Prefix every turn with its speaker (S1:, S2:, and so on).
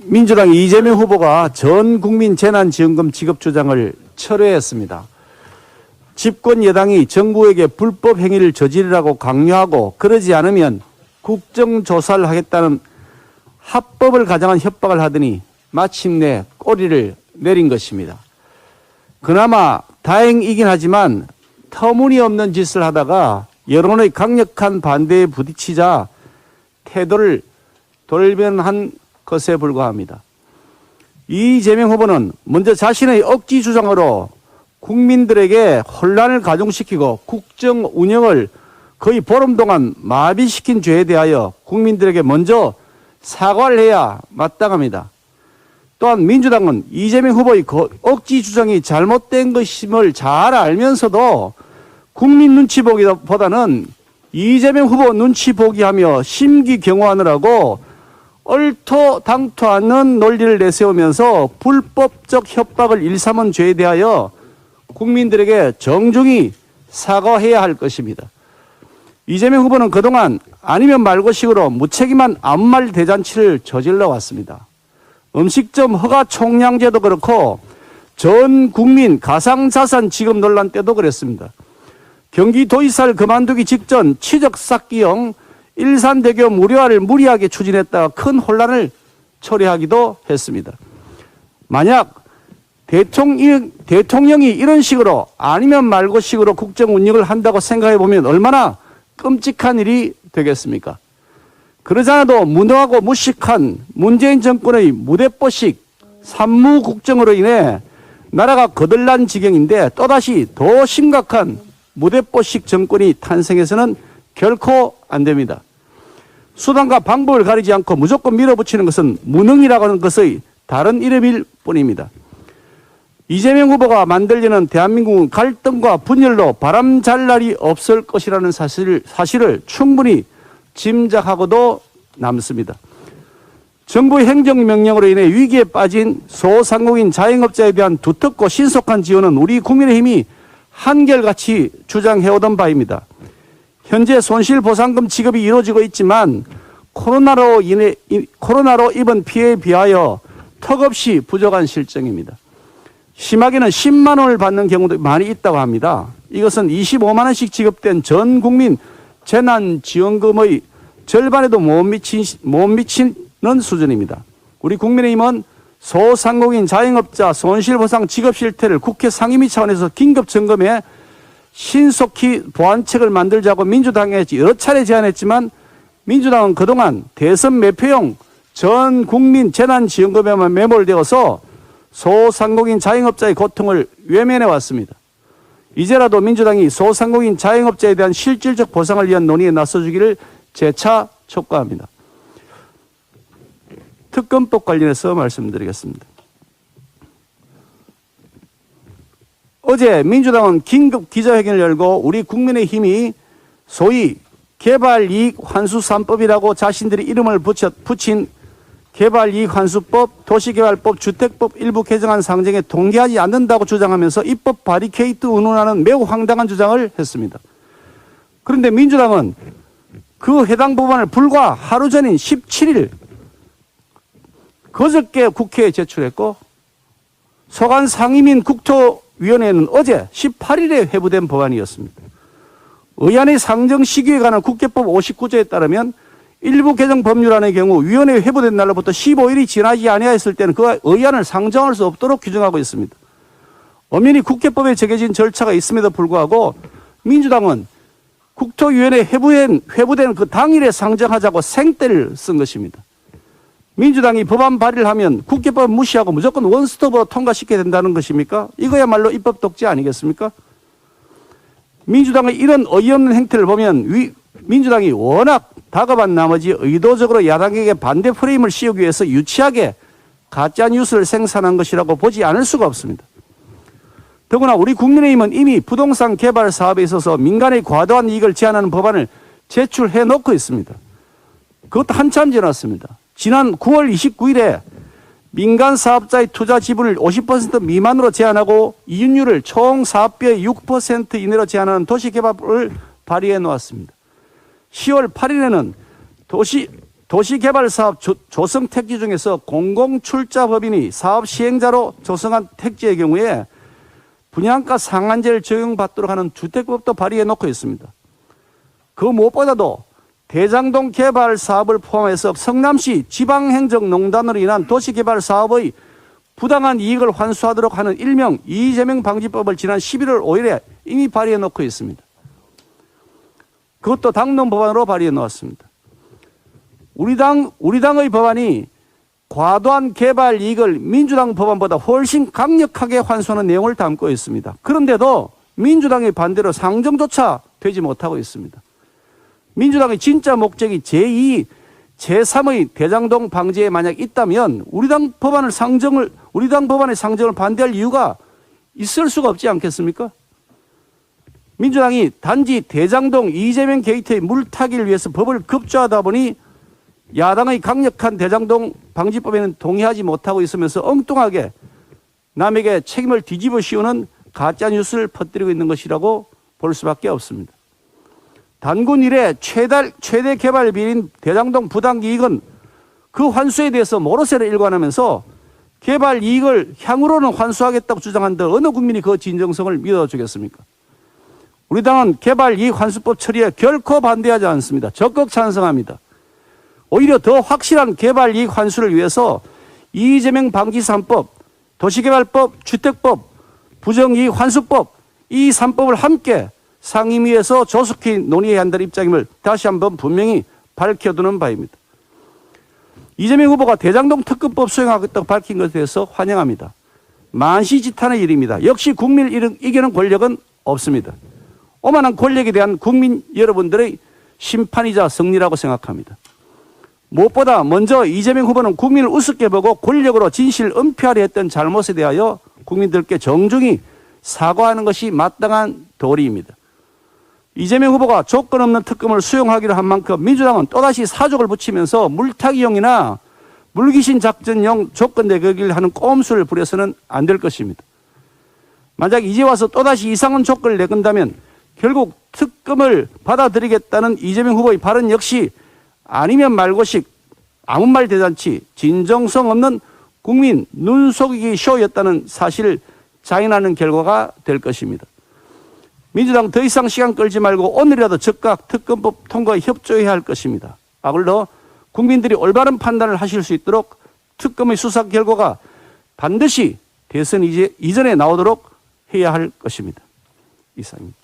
S1: 민주당의 이재명 후보가 전 국민 재난지원금 지급 주장을 철회했습니다. 집권 여당이 정부에게 불법 행위를 저지르라고 강요하고 그러지 않으면 국정조사를 하겠다는 합법을 가장한 협박을 하더니 마침내 꼬리를 내린 것입니다. 그나마 다행이긴 하지만 터무니없는 짓을 하다가 여론의 강력한 반대에 부딪히자 태도를 돌변한 것에 불과합니다. 이재명 후보는 먼저 자신의 억지 주장으로 국민들에게 혼란을 가중시키고 국정 운영을 거의 보름 동안 마비시킨 죄에 대하여 국민들에게 먼저 사과를 해야 마땅합니다. 또한 민주당은 이재명 후보의 억지 주장이 잘못된 것임을 잘 알면서도 국민 눈치 보기보다는 이재명 후보 눈치 보기 하며 심기경호하느라고 얼토당토 않는 논리를 내세우면서 불법적 협박을 일삼은 죄에 대하여 국민들에게 정중히 사과해야 할 것입니다. 이재명 후보는 그동안 아니면 말고식으로 무책임한 아무 말 대잔치를 저질러 왔습니다. 음식점 허가 총량제도 그렇고 전 국민 가상자산 지급 논란 때도 그랬습니다. 경기도지사를 그만두기 직전 치적 쌓기형 일산대교 무료화를 무리하게 추진했다가 큰 혼란을 초래하기도 했습니다. 만약 대통령이 이런 식으로 아니면 말고 식으로 국정 운영을 한다고 생각해 보면 얼마나 끔찍한 일이 되겠습니까? 그러지 않아도 무능하고 무식한 문재인 정권의 무대뽀식 산무국정으로 인해 나라가 거들난 지경인데 또다시 더 심각한 무대뽀식 정권이 탄생해서는 결코 안 됩니다. 수단과 방법을 가리지 않고 무조건 밀어붙이는 것은 무능이라고 하는 것의 다른 이름일 뿐입니다. 이재명 후보가 만들려는 대한민국은 갈등과 분열로 바람잘 날이 없을 것이라는 사실을 충분히 짐작하고도 남습니다. 정부 행정명령으로 인해 위기에 빠진 소상공인 자영업자에 대한 두텁고 신속한 지원은 우리 국민의힘이 한결같이 주장해오던 바입니다. 현재 손실보상금 지급이 이루어지고 있지만 코로나로 입은 피해에 비하여 턱없이 부족한 실정입니다. 심하게는 10만 원을 받는 경우도 많이 있다고 합니다. 이것은 25만 원씩 지급된 전 국민 재난지원금의 절반에도 못 미치는 수준입니다. 우리 국민의힘은 소상공인 자영업자 손실보상 지급 실태를 국회 상임위 차원에서 긴급 점검해 신속히 보완책을 만들자고 민주당에 여러 차례 제안했지만 민주당은 그동안 대선 매표용 전 국민 재난지원금에만 매몰되어서 소상공인 자영업자의 고통을 외면해 왔습니다. 이제라도 민주당이 소상공인 자영업자에 대한 실질적 보상을 위한 논의에 나서주기를 재차 촉구합니다. 특검법 관련해서 말씀드리겠습니다. 어제 민주당은 긴급 기자회견을 열고 우리 국민의힘이 소위 개발이익 환수 3법이라고 자신들이 이름을 붙인 개발이익환수법, 도시개발법, 주택법 일부 개정안 상정에 동의하지 않는다고 주장하면서 입법 바리케이트 운운하는 매우 황당한 주장을 했습니다. 그런데 민주당은 그 해당 법안을 불과 하루 전인 17일 그저께 국회에 제출했고 소관 상임인 국토위원회는 어제 18일에 회부된 법안이었습니다. 의안의 상정 시기에 관한 국회법 59조에 따르면 일부 개정 법률안의 경우 위원회에 회부된 날로부터 15일이 지나지 아니하였을 때는 그 의안을 상정할 수 없도록 규정하고 있습니다. 엄연히 국회법에 정해진 절차가 있음에도 불구하고 민주당은 국토위원회에 회부된 그 당일에 상정하자고 생떼를 쓴 것입니다. 민주당이 법안 발의를 하면 국회법 무시하고 무조건 원스톱으로 통과시켜야 된다는 것입니까? 이거야말로 입법 독재 아니겠습니까? 민주당의 이런 어이없는 행태를 보면 민주당이 워낙 다급한 나머지 의도적으로 야당에게 반대 프레임을 씌우기 위해서 유치하게 가짜뉴스를 생산한 것이라고 보지 않을 수가 없습니다. 더구나 우리 국민의힘은 이미 부동산 개발 사업에 있어서 민간의 과도한 이익을 제한하는 법안을 제출해 놓고 있습니다. 그것도 한참 지났습니다. 지난 9월 29일에 민간 사업자의 투자 지분을 50% 미만으로 제한하고 이윤율을 총 사업비의 6% 이내로 제한하는 도시개발법을 발의해 놓았습니다. 10월 8일에는 도시개발사업 조성 택지 중에서 공공출자법인이 사업 시행자로 조성한 택지의 경우에 분양가 상한제를 적용받도록 하는 주택법도 발의해 놓고 있습니다. 그 무엇보다도 대장동 개발 사업을 포함해서 성남시 지방행정농단으로 인한 도시개발 사업의 부당한 이익을 환수하도록 하는 일명 이재명 방지법을 지난 11월 5일에 이미 발의해 놓고 있습니다. 그것도 당론 법안으로 발의해 놓았습니다. 우리 당의 법안이 과도한 개발 이익을 민주당 법안보다 훨씬 강력하게 환수하는 내용을 담고 있습니다. 그런데도 민주당의 반대로 상정조차 되지 못하고 있습니다. 민주당의 진짜 목적이 제2, 제3의 대장동 방지에 만약 있다면 우리 당 법안의 상정을 반대할 이유가 있을 수가 없지 않겠습니까? 민주당이 단지 대장동 이재명 게이트의 물타기를 위해서 법을 급조하다 보니 야당의 강력한 대장동 방지법에는 동의하지 못하고 있으면서 엉뚱하게 남에게 책임을 뒤집어 씌우는 가짜뉴스를 퍼뜨리고 있는 것이라고 볼 수밖에 없습니다. 단군 이래 최대 개발 비리인 대장동 부당이익은 그 환수에 대해서 모로세를 일관하면서 개발 이익을 향후로는 환수하겠다고 주장한다. 어느 국민이 그 진정성을 믿어주겠습니까? 우리 당은 개발 이익 환수법 처리에 결코 반대하지 않습니다. 적극 찬성합니다. 오히려 더 확실한 개발 이익 환수를 위해서 이재명 방지 3법, 도시개발법, 주택법, 부정이익 환수법 이 3법을 함께 상임위에서 조속히 논의해야 한다는 입장임을 다시 한번 분명히 밝혀두는 바입니다. 이재명 후보가 대장동 특검법 수행하겠다고 밝힌 것에 대해서 환영합니다. 만시지탄의 일입니다. 역시 국민을 이기는 권력은 없습니다. 오만한 권력에 대한 국민 여러분들의 심판이자 승리라고 생각합니다. 무엇보다 먼저 이재명 후보는 국민을 우습게 보고 권력으로 진실을 은폐하려 했던 잘못에 대하여 국민들께 정중히 사과하는 것이 마땅한 도리입니다. 이재명 후보가 조건 없는 특검을 수용하기로 한 만큼 민주당은 또다시 사족을 붙이면서 물타기용이나 물귀신 작전용 조건 내걸기를 하는 꼼수를 부려서는 안 될 것입니다. 만약 이제 와서 또다시 이상한 조건을 내건다면 결국 특검을 받아들이겠다는 이재명 후보의 발언 역시 아니면 말고식 아무 말 대잔치 진정성 없는 국민 눈속이기 쇼였다는 사실을 자인하는 결과가 될 것입니다. 민주당 더 이상 시간 끌지 말고 오늘이라도 즉각 특검법 통과에 협조해야 할 것입니다. 아울러 국민들이 올바른 판단을 하실 수 있도록 특검의 수사 결과가 반드시 대선 이전에 나오도록 해야 할 것입니다. 이상입니다.